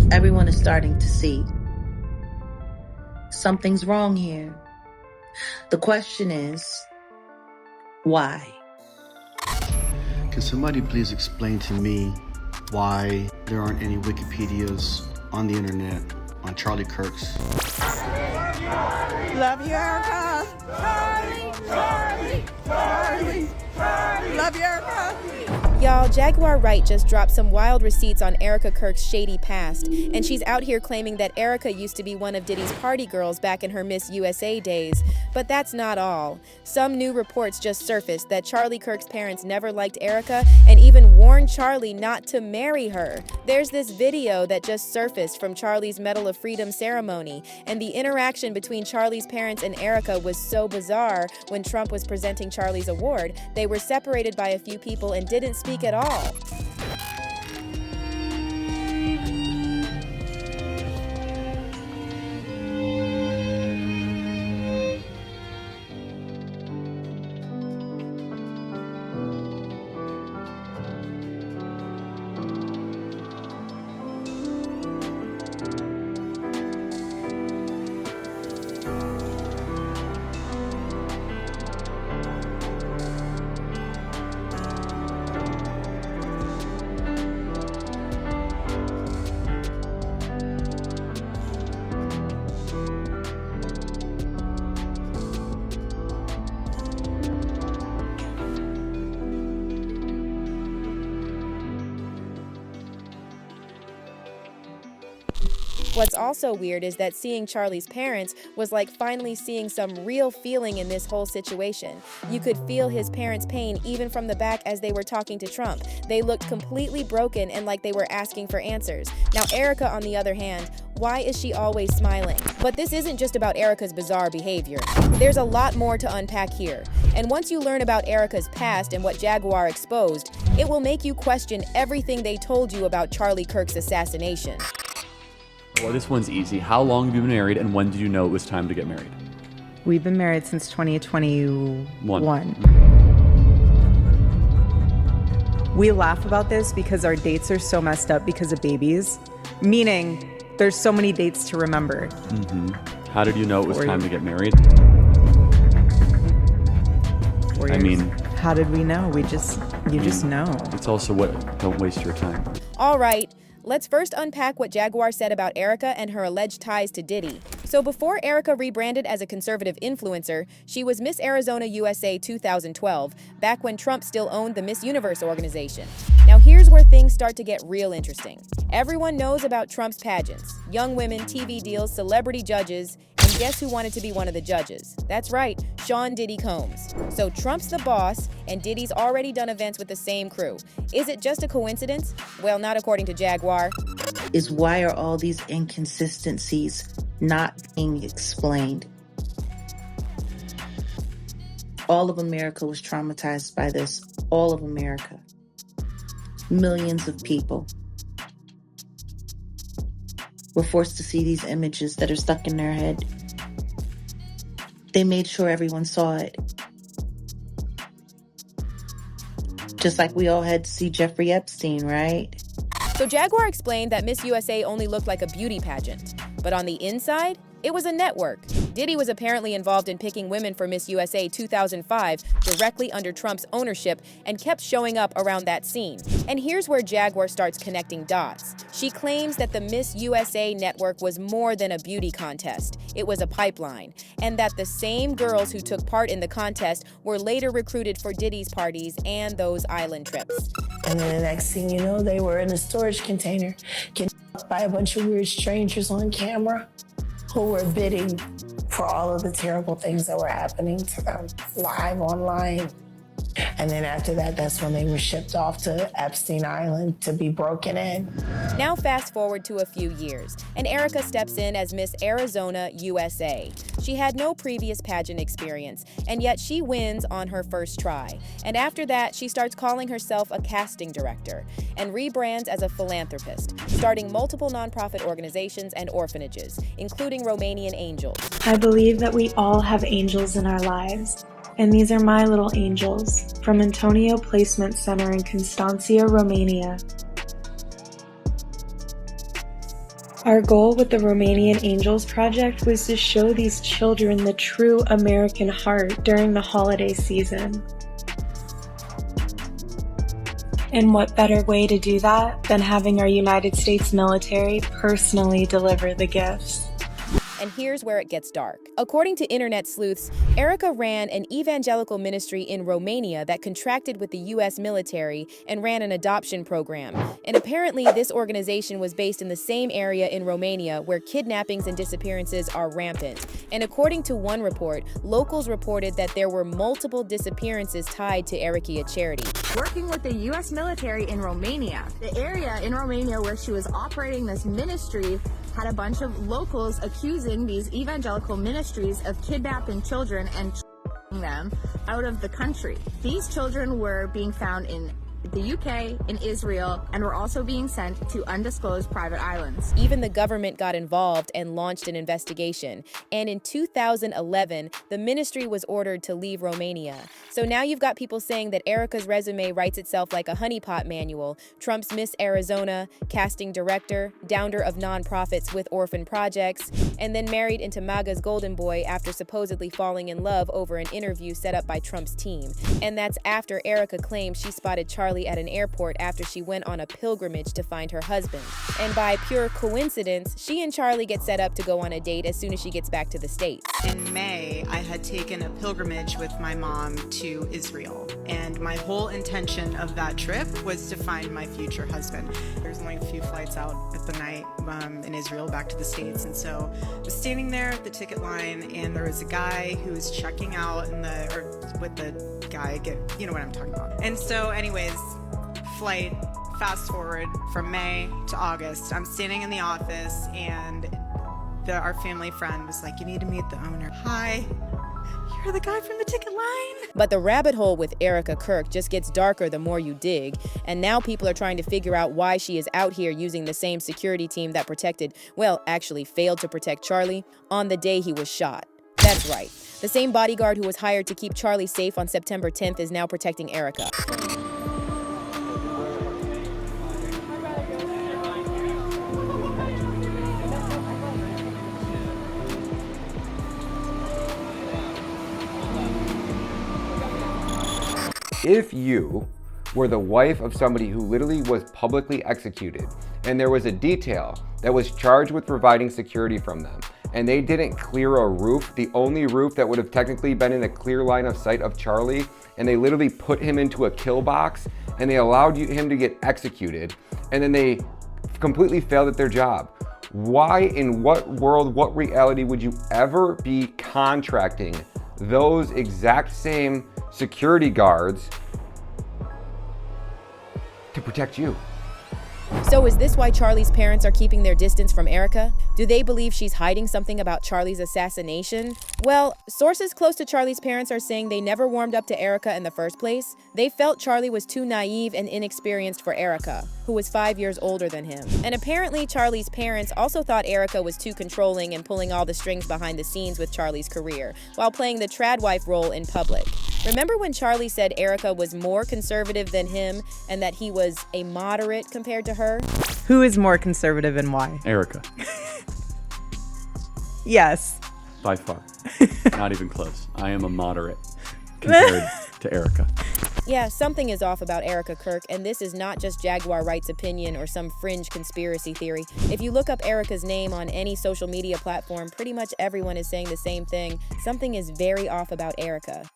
Everyone is starting to see something's wrong here. The question is, why? Can somebody please explain to me why there aren't any Wikipedias on the internet on Charlie Kirk's? Love you, Erika. Charlie, Charlie, Charlie, Charlie. Love you, Erika. Y'all, Jaguar Wright just dropped some wild receipts on Erika Kirk's shady past, and she's out here claiming that Erika used to be one of Diddy's party girls back in her Miss USA days. But that's not all. Some new reports just surfaced that Charlie Kirk's parents never liked Erika and even warned Charlie not to marry her. There's this video that just surfaced from Charlie's Medal of Freedom ceremony, and the interaction between Charlie's parents and Erika was so bizarre. When Trump was presenting Charlie's award, they were separated by a few people and didn't speak at all. What's also weird is that seeing Charlie's parents was like finally seeing some real feeling in this whole situation. You could feel his parents' pain even from the back as they were talking to Trump. They looked completely broken and like they were asking for answers. Now, Erika, on the other hand, why is she always smiling? But this isn't just about Erika's bizarre behavior. There's a lot more to unpack here. And once you learn about Erika's past and what Jaguar exposed, it will make you question everything they told you about Charlie Kirk's assassination. Well, this one's easy. How long have you been married, and when did you know it was time to get married? We've been married since 2021. We laugh about this because our dates are so messed up because of babies, meaning there's so many dates to remember. How did you know it was time to get married? 4 years. I mean, how did we know? You just know. It's also don't waste your time. All right. Let's first unpack what Jaguar said about Erika and her alleged ties to Diddy. So before Erika rebranded as a conservative influencer, she was Miss Arizona USA 2012, back when Trump still owned the Miss Universe organization. Now here's where things start to get real interesting. Everyone knows about Trump's pageants, young women, TV deals, celebrity judges, and guess who wanted to be one of the judges? That's right, Sean Diddy Combs. So Trump's the boss, and Diddy's already done events with the same crew. Is it just a coincidence? Well, not according to Jaguar. Is why are all these inconsistencies not being explained? All of America was traumatized by this. All of America. Millions of people were forced to see these images that are stuck in their head. They made sure everyone saw it. Just like we all had to see Jeffrey Epstein, right? So Jaguar explained that Miss USA only looked like a beauty pageant, but on the inside, it was a network. Diddy was apparently involved in picking women for Miss USA 2005 directly under Trump's ownership and kept showing up around that scene. And here's where Jaguar starts connecting dots. She claims that the Miss USA network was more than a beauty contest. It was a pipeline. And that the same girls who took part in the contest were later recruited for Diddy's parties and those island trips. And then the next thing you know, they were in a storage container, getting by a bunch of weird strangers on camera who were bidding for all of the terrible things that were happening to them live online. And then after that, that's when they were shipped off to Epstein Island to be broken in. Now fast forward to a few years, and Erika steps in as Miss Arizona USA. She had no previous pageant experience, and yet she wins on her first try. And after that, she starts calling herself a casting director and rebrands as a philanthropist, starting multiple nonprofit organizations and orphanages, including Romanian Angels. I believe that we all have angels in our lives. And these are my little angels from Antonio Placement Center in Constanța, Romania. Our goal with the Romanian Angels Project was to show these children the true American heart during the holiday season. And what better way to do that than having our United States military personally deliver the gifts? And here's where it gets dark. According to internet sleuths, Erika ran an evangelical ministry in Romania that contracted with the U.S. military and ran an adoption program. And apparently this organization was based in the same area in Romania where kidnappings and disappearances are rampant. And according to one report, locals reported that there were multiple disappearances tied to Erika charity. Working with the U.S. military in Romania, the area in Romania where she was operating this ministry had a bunch of locals accusing these evangelical ministries of kidnapping children and them out of the country. These children were being found in the UK, in Israel, and were also being sent to undisclosed private islands. Even the government got involved and launched an investigation. And in 2011, the ministry was ordered to leave Romania. So now you've got people saying that Erika's resume writes itself like a honeypot manual. Trump's Miss Arizona, casting director, founder of nonprofits with orphan projects, and then married into MAGA's golden boy after supposedly falling in love over an interview set up by Trump's team. And that's after Erika claimed she spotted Charlie at an airport after she went on a pilgrimage to find her husband. And by pure coincidence, she and Charlie get set up to go on a date as soon as she gets back to the States. In May, I had taken a pilgrimage with my mom to Israel, and my whole intention of that trip was to find my future husband. There's only a few flights out at the night in Israel back to the States, and so I was standing there at the ticket line, and there was a guy who was checking out with the guy, you know what I'm talking about. And so anyways, flight, fast forward from May to August, I'm standing in the office and our family friend was like, "You need to meet the owner." "Hi, you're the guy from the ticket line?" But the rabbit hole with Erika Kirk just gets darker the more you dig, and now people are trying to figure out why she is out here using the same security team that actually failed to protect Charlie on the day he was shot. That's right. The same bodyguard who was hired to keep Charlie safe on September 10th is now protecting Erika. If you were the wife of somebody who literally was publicly executed, and there was a detail that was charged with providing security from them, and they didn't clear a roof, the only roof that would have technically been in a clear line of sight of Charlie, and they literally put him into a kill box, and they allowed him to get executed, and then they completely failed at their job. Why, in what world, what reality would you ever be contracting those exact same security guards to protect you? So is this why Charlie's parents are keeping their distance from Erika? Do they believe she's hiding something about Charlie's assassination? Well, sources close to Charlie's parents are saying they never warmed up to Erika in the first place. They felt Charlie was too naive and inexperienced for Erika, who was 5 years older than him. And apparently Charlie's parents also thought Erika was too controlling and pulling all the strings behind the scenes with Charlie's career, while playing the trad wife role in public. Remember when Charlie said Erika was more conservative than him and that he was a moderate compared to her? Who is more conservative and why? Erika, Yes. by far. Not even close. I am a moderate compared to Erika. Yeah, something is off about Erika Kirk, and this is not just Jaguar Wright's opinion or some fringe conspiracy theory. If you look up Erika's name on any social media platform, pretty much everyone is saying the same thing. Something is very off about Erika.